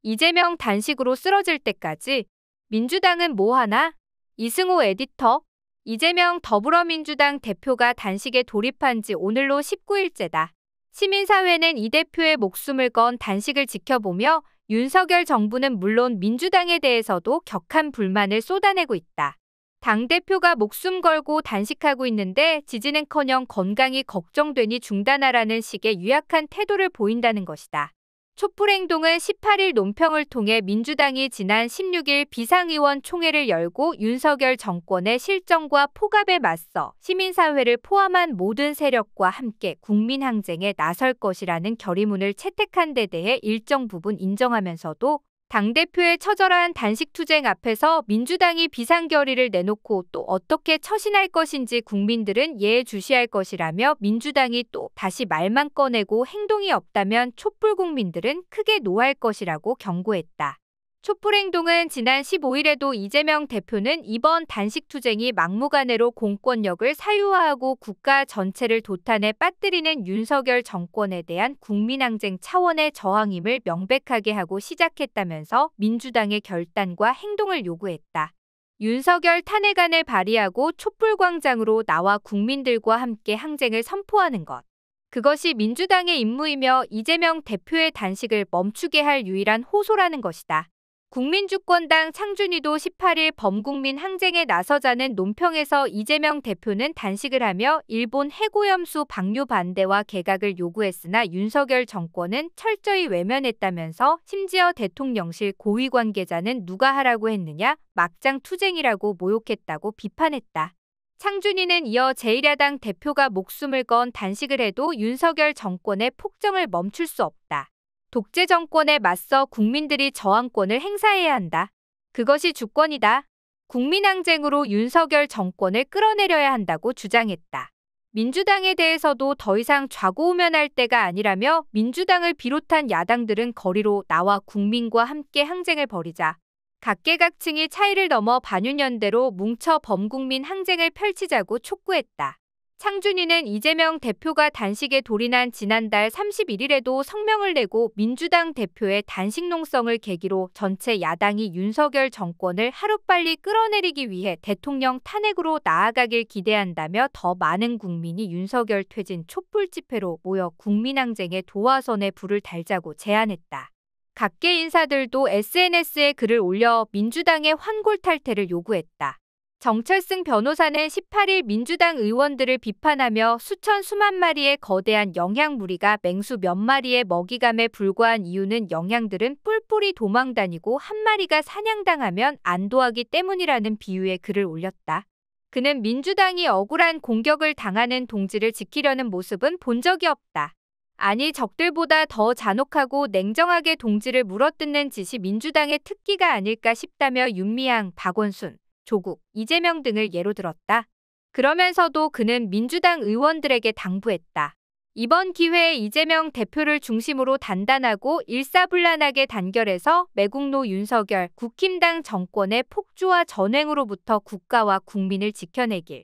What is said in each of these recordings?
이재명 단식으로 쓰러질 때까지 민주당은 뭐 하나? 이승호 에디터. 이재명 더불어민주당 대표가 단식에 돌입한 지 오늘로 19일째다. 시민사회는 이 대표의 목숨을 건 단식을 지켜보며 윤석열 정부는 물론 민주당에 대해서도 격한 불만을 쏟아내고 있다. 당대표가 목숨 걸고 단식하고 있는데 지지는커녕 건강이 걱정되니 중단하라는 식의 유약한 태도를 보인다는 것이다. 촛불행동은 18일 논평을 통해 민주당이 지난 16일 비상의원 총회를 열고 윤석열 정권의 실정과 폭압에 맞서 시민사회를 포함한 모든 세력과 함께 국민항쟁에 나설 것이라는 결의문을 채택한 데 대해 일정 부분 인정하면서도 당대표의 처절한 단식투쟁 앞에서 민주당이 비상결의를 내놓고 또 어떻게 처신할 것인지 국민들은 예의주시할 것이라며 민주당이 또 다시 말만 꺼내고 행동이 없다면 촛불 국민들은 크게 노할 것이라고 경고했다. 촛불행동은 지난 15일에도 이재명 대표는 이번 단식투쟁이 막무가내로 공권력을 사유화하고 국가 전체를 도탄에 빠뜨리는 윤석열 정권에 대한 국민항쟁 차원의 저항임을 명백하게 하고 시작했다면서 민주당의 결단과 행동을 요구했다. 윤석열 탄핵안을 발의하고 촛불광장으로 나와 국민들과 함께 항쟁을 선포하는 것. 그것이 민주당의 임무이며 이재명 대표의 단식을 멈추게 할 유일한 호소라는 것이다. 국민주권당 창준이도 18일 범국민 항쟁에 나서자는 논평에서 이재명 대표는 단식을 하며 일본 해고염수 방류 반대와 개각을 요구했으나 윤석열 정권은 철저히 외면했다면서 심지어 대통령실 고위 관계자는 누가 하라고 했느냐, 막장 투쟁이라고 모욕했다고 비판했다. 창준이는 이어 제1야당 대표가 목숨을 건 단식을 해도 윤석열 정권의 폭정을 멈출 수 없다. 독재 정권에 맞서 국민들이 저항권을 행사해야 한다. 그것이 주권이다. 국민항쟁으로 윤석열 정권을 끌어내려야 한다고 주장했다. 민주당에 대해서도 더 이상 좌고우면할 때가 아니라며 민주당을 비롯한 야당들은 거리로 나와 국민과 함께 항쟁을 벌이자. 각계각층이 차이를 넘어 반윤연대로 뭉쳐 범국민 항쟁을 펼치자고 촉구했다. 창준이는 이재명 대표가 단식에 돌인한 지난달 31일에도 성명을 내고 민주당 대표의 단식농성을 계기로 전체 야당이 윤석열 정권을 하루빨리 끌어내리기 위해 대통령 탄핵으로 나아가길 기대한다며 더 많은 국민이 윤석열 퇴진 촛불 집회로 모여 국민항쟁의 도화선에 불을 달자고 제안했다. 각계 인사들도 SNS에 글을 올려 민주당의 환골탈태를 요구했다. 정철승 변호사는 18일 민주당 의원들을 비판하며 수만 마리의 거대한 영양무리가 맹수 몇 마리의 먹이감에 불과한 이유는 영양들은 뿔뿔이 도망다니고 한 마리가 사냥당하면 안도하기 때문이라는 비유의 글을 올렸다. 그는 민주당이 억울한 공격을 당하는 동지를 지키려는 모습은 본 적이 없다. 아니 적들보다 더 잔혹하고 냉정하게 동지를 물어뜯는 짓이 민주당의 특기가 아닐까 싶다며 윤미향, 박원순, 조국, 이재명 등을 예로 들었다. 그러면서도 그는 민주당 의원들에게 당부했다. 이번 기회에 이재명 대표를 중심으로 단단하고 일사불란하게 단결해서 매국노 윤석열, 국힘당 정권의 폭주와 전횡으로부터 국가와 국민을 지켜내길.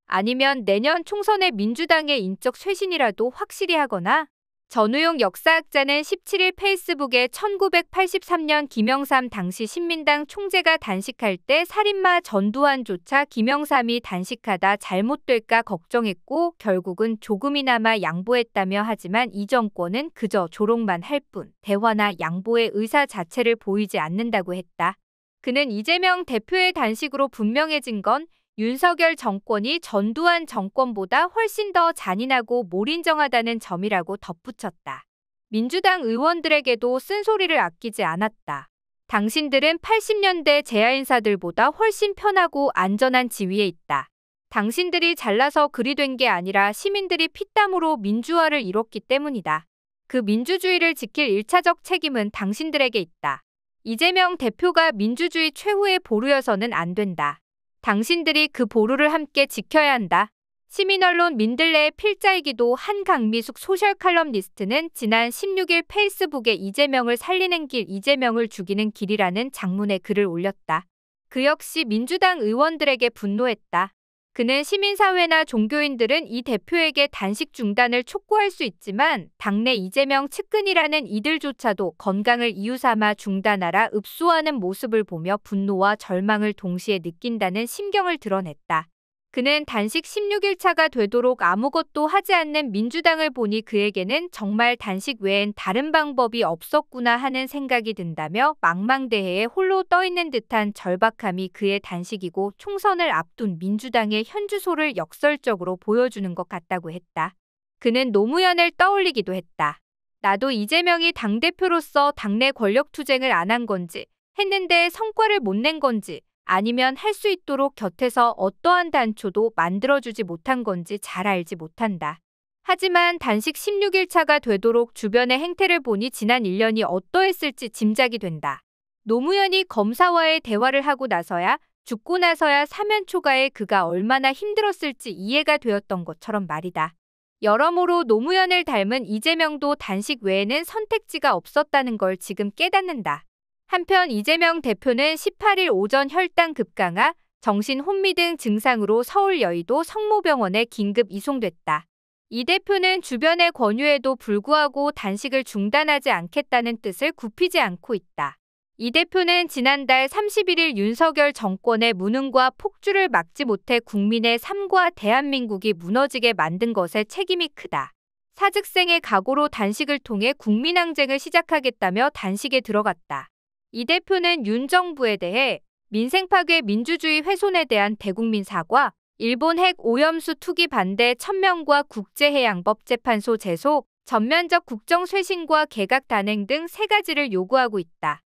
아니면 내년 총선에 민주당의 인적 쇄신이라도 확실히 하거나. 전우용 역사학자는 17일 페이스북에 1983년 김영삼 당시 신민당 총재가 단식할 때 살인마 전두환조차 김영삼이 단식하다 잘못될까 걱정했고 결국은 조금이나마 양보했다며 하지만 이 정권은 그저 조롱만 할 뿐 대화나 양보의 의사 자체를 보이지 않는다고 했다. 그는 이재명 대표의 단식으로 분명해진 건 윤석열 정권이 전두환 정권보다 훨씬 더 잔인하고 몰인정하다는 점이라고 덧붙였다. 민주당 의원들에게도 쓴소리를 아끼지 않았다. 당신들은 80년대 재야인사들보다 훨씬 편하고 안전한 지위에 있다. 당신들이 잘나서 그리 된 게 아니라 시민들이 피땀으로 민주화를 이뤘기 때문이다. 그 민주주의를 지킬 1차적 책임은 당신들에게 있다. 이재명 대표가 민주주의 최후의 보루여서는 안 된다. 당신들이 그 보루를 함께 지켜야 한다. 시민언론 민들레의 필자이기도 한 강미숙 소셜칼럼니스트는 지난 16일 페이스북에 이재명을 살리는 길, 이재명을 죽이는 길이라는 장문의 글을 올렸다. 그 역시 민주당 의원들에게 분노했다. 그는 시민사회나 종교인들은 이 대표에게 단식 중단을 촉구할 수 있지만 당내 이재명 측근이라는 이들조차도 건강을 이유 삼아 중단하라 읍소하는 모습을 보며 분노와 절망을 동시에 느낀다는 심경을 드러냈다. 그는 단식 16일차가 되도록 아무것도 하지 않는 민주당을 보니 그에게는 정말 단식 외엔 다른 방법이 없었구나 하는 생각이 든다며 망망대해에 홀로 떠있는 듯한 절박함이 그의 단식이고 총선을 앞둔 민주당의 현주소를 역설적으로 보여주는 것 같다고 했다. 그는 노무현을 떠올리기도 했다. 나도 이재명이 당대표로서 당내 권력투쟁을 안 한 건지, 했는데 성과를 못 낸 건지, 아니면 할 수 있도록 곁에서 어떠한 단초도 만들어주지 못한 건지 잘 알지 못한다. 하지만 단식 16일차가 되도록 주변의 행태를 보니 지난 1년이 어떠했을지 짐작이 된다. 노무현이 검사와의 대화를 하고 나서야 죽고 나서야 사면 초과에 그가 얼마나 힘들었을지 이해가 되었던 것처럼 말이다. 여러모로 노무현을 닮은 이재명도 단식 외에는 선택지가 없었다는 걸 지금 깨닫는다. 한편 이재명 대표는 18일 오전 혈당 급강하, 정신 혼미 등 증상으로 서울 여의도 성모병원에 긴급 이송됐다. 이 대표는 주변의 권유에도 불구하고 단식을 중단하지 않겠다는 뜻을 굽히지 않고 있다. 이 대표는 지난달 31일 윤석열 정권의 무능과 폭주를 막지 못해 국민의 삶과 대한민국이 무너지게 만든 것에 책임이 크다. 사직생의 각오로 단식을 통해 국민항쟁을 시작하겠다며 단식에 들어갔다. 이 대표는 윤 정부에 대해 민생 파괴 민주주의 훼손에 대한 대국민 사과, 일본 핵 오염수 투기 반대 천명과 국제해양법 재판소 제소, 전면적 국정 쇄신과 개각 단행 등 3가지를 요구하고 있다.